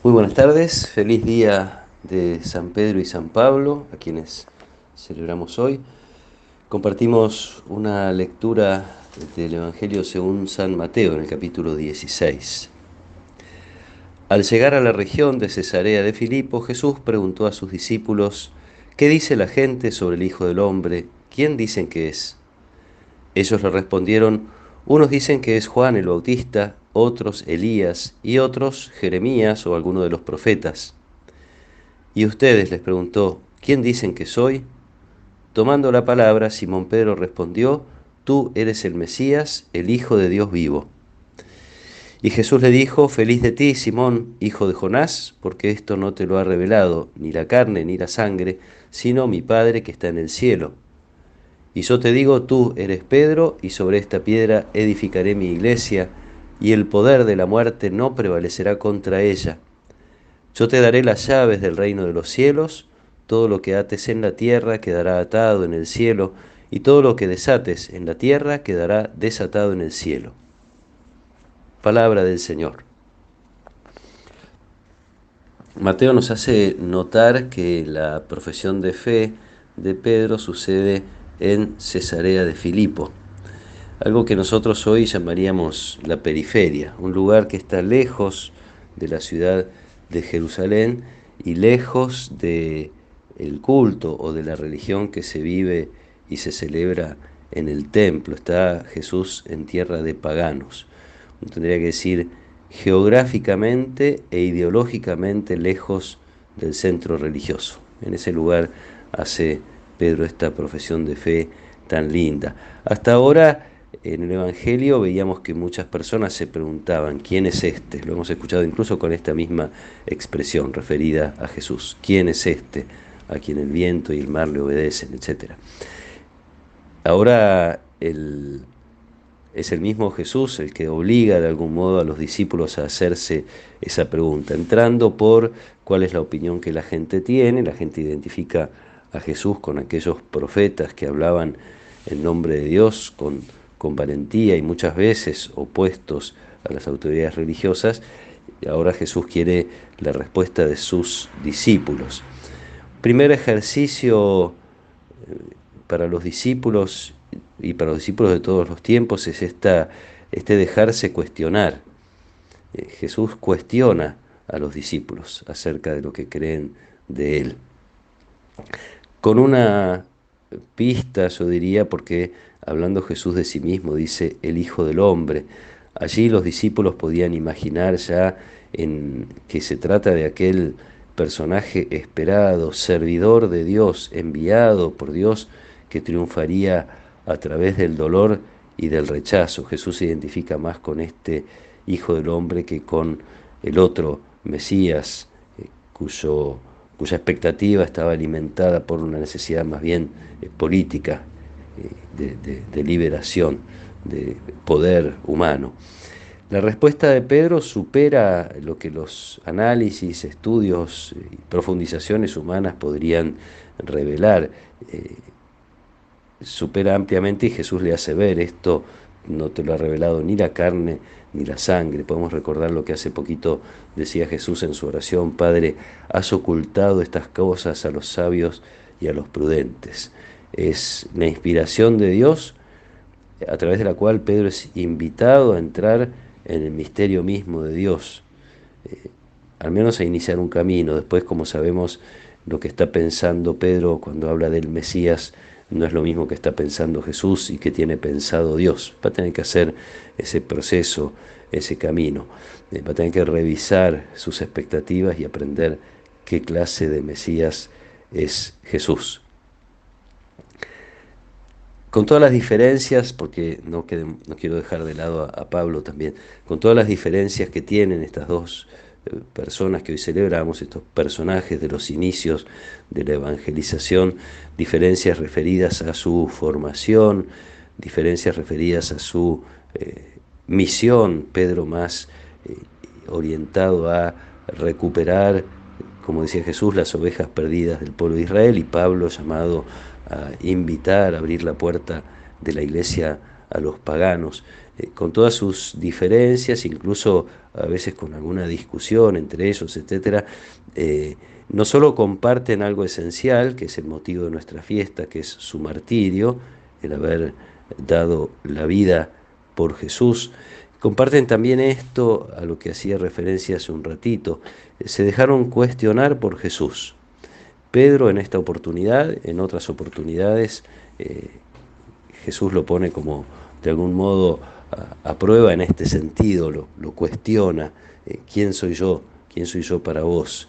Muy buenas tardes, feliz día de San Pedro y San Pablo, a quienes celebramos hoy. Compartimos una lectura del Evangelio según San Mateo en el capítulo 16. Al llegar a la región de Cesarea de Filipo, Jesús preguntó a sus discípulos: ¿Qué dice la gente sobre el Hijo del Hombre? ¿Quién dicen que es? Ellos le respondieron: unos dicen que es Juan el Bautista, otros Elías y otros Jeremías o alguno de los profetas. Y ustedes, les preguntó, ¿quién dicen que soy? Tomando la palabra, Simón Pedro respondió: Tú eres el Mesías, el Hijo de Dios vivo. Y Jesús le dijo: Feliz de ti, Simón, hijo de Jonás, porque esto no te lo ha revelado ni la carne ni la sangre, sino mi Padre que está en el cielo. Y yo te digo, tú eres Pedro, y sobre esta piedra edificaré mi iglesia, y el poder de la muerte no prevalecerá contra ella. Yo te daré las llaves del reino de los cielos. Todo lo que ates en la tierra quedará atado en el cielo, y todo lo que desates en la tierra quedará desatado en el cielo. Palabra del Señor. Mateo nos hace notar que la profesión de fe de Pedro sucede en Cesarea de Filipo, algo que nosotros hoy llamaríamos la periferia, un lugar que está lejos de la ciudad de Jerusalén y lejos de el culto o de la religión que se vive y se celebra en el templo. Está Jesús en tierra de paganos. Uno tendría que decir geográficamente e ideológicamente lejos del centro religioso. En ese lugar hace Pedro esta profesión de fe tan linda. Hasta ahora en el Evangelio veíamos que muchas personas se preguntaban: ¿quién es este? Lo hemos escuchado incluso con esta misma expresión referida a Jesús. ¿Quién es este a quien el viento y el mar le obedecen, etcétera? Ahora es el mismo Jesús el que obliga de algún modo a los discípulos a hacerse esa pregunta, entrando por cuál es la opinión que la gente tiene. La gente identifica a Jesús con aquellos profetas que hablaban en nombre de Dios con valentía y muchas veces opuestos a las autoridades religiosas. Y ahora Jesús quiere la respuesta de sus discípulos. Primer ejercicio para los discípulos y para los discípulos de todos los tiempos es este dejarse cuestionar. Jesús cuestiona a los discípulos acerca de lo que creen de Él. Con una pista, yo diría, porque hablando Jesús de sí mismo, dice el Hijo del Hombre. Allí los discípulos podían imaginar ya en que se trata de aquel personaje esperado, servidor de Dios, enviado por Dios, que triunfaría a través del dolor y del rechazo. Jesús se identifica más con este Hijo del Hombre que con el otro Mesías, cuya expectativa estaba alimentada por una necesidad más bien política, de liberación, de poder humano. La respuesta de Pedro supera lo que los análisis, estudios y profundizaciones humanas podrían revelar. Supera ampliamente, y Jesús le hace ver: esto no te lo ha revelado ni la carne ni la sangre. Podemos recordar lo que hace poquito decía Jesús en su oración: Padre, has ocultado estas cosas a los sabios y a los prudentes. Es la inspiración de Dios a través de la cual Pedro es invitado a entrar en el misterio mismo de Dios, al menos a iniciar un camino. Después, como sabemos, lo que está pensando Pedro cuando habla del Mesías no es lo mismo que está pensando Jesús y que tiene pensado Dios. Va a tener que hacer ese proceso, ese camino. Va a tener que revisar sus expectativas y aprender qué clase de Mesías es Jesús. Con todas las diferencias, porque no quiero dejar de lado a Pablo también, con todas las diferencias que tienen estas dos personas que hoy celebramos, estos personajes de los inicios de la evangelización, diferencias referidas a su formación, diferencias referidas a su misión. Pedro más orientado a recuperar, como decía Jesús, las ovejas perdidas del pueblo de Israel, y Pablo llamado a invitar, a abrir la puerta de la iglesia a los paganos, con todas sus diferencias, incluso a veces con alguna discusión entre ellos, etcétera. No solo comparten algo esencial, que es el motivo de nuestra fiesta, que es su martirio, el haber dado la vida por Jesús. Comparten también esto a lo que hacía referencia hace un ratito. Se dejaron cuestionar por Jesús. Pedro en esta oportunidad, en otras oportunidades, eh, Jesús lo pone como de algún modo a prueba en este sentido, lo cuestiona. ¿Quién soy yo? ¿Quién soy yo para vos?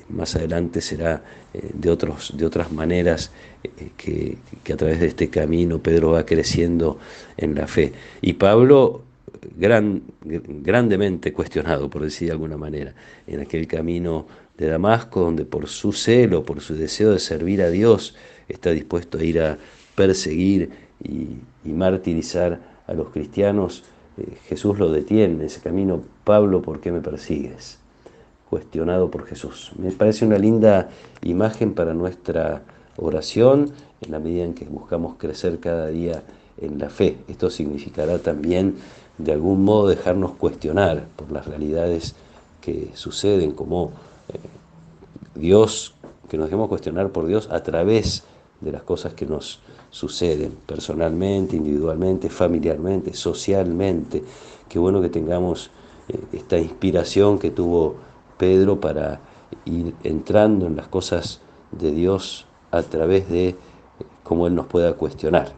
Más adelante será de otras maneras que a través de este camino Pedro va creciendo en la fe. Y Pablo, grandemente cuestionado, por decir de alguna manera, en aquel camino de Damasco, donde por su celo, por su deseo de servir a Dios, está dispuesto a ir a perseguir y martirizar a los cristianos. Jesús lo detiene en ese camino. Pablo, ¿por qué me persigues? Cuestionado por Jesús. Me parece una linda imagen para nuestra oración en la medida en que buscamos crecer cada día en la fe. Esto significará también de algún modo dejarnos cuestionar por las realidades que suceden, como Dios, que nos dejemos cuestionar por Dios a través de las cosas que nos suceden personalmente, individualmente, familiarmente, socialmente. Qué bueno que tengamos esta inspiración que tuvo Pedro para ir entrando en las cosas de Dios a través de cómo Él nos pueda cuestionar.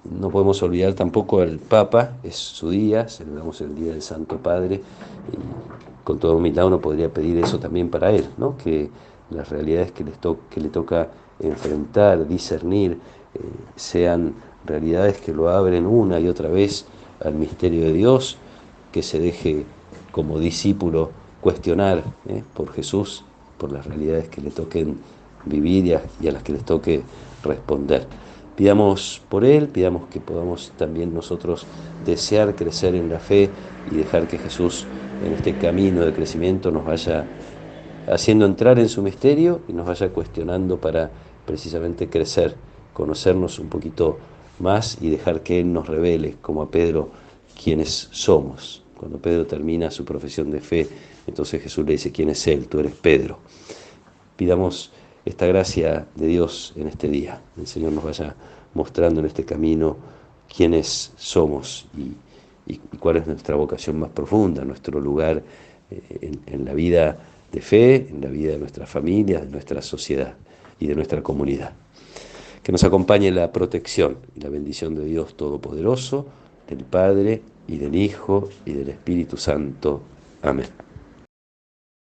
No podemos olvidar tampoco al Papa, es su día, celebramos el Día del Santo Padre, y con toda humildad uno podría pedir eso también para él, ¿no? Que las realidades que le toca enfrentar, discernir, sean realidades que lo abren una y otra vez al misterio de Dios, que se deje como discípulo cuestionar por Jesús, por las realidades que le toquen vivir y a las que les toque responder. Pidamos por Él, pidamos que podamos también nosotros desear crecer en la fe y dejar que Jesús en este camino de crecimiento nos vaya haciendo entrar en su misterio y nos vaya cuestionando para precisamente crecer, conocernos un poquito más y dejar que Él nos revele, como a Pedro, quiénes somos. Cuando Pedro termina su profesión de fe, entonces Jesús le dice, ¿quién es Él? Tú eres Pedro. Pidamos esta gracia de Dios en este día. El Señor nos vaya mostrando en este camino quiénes somos y cuál es nuestra vocación más profunda, nuestro lugar en la vida de fe, en la vida de nuestras familias, de nuestra sociedad y de nuestra comunidad. Que nos acompañe la protección y la bendición de Dios Todopoderoso, del Padre y del Hijo y del Espíritu Santo. Amén.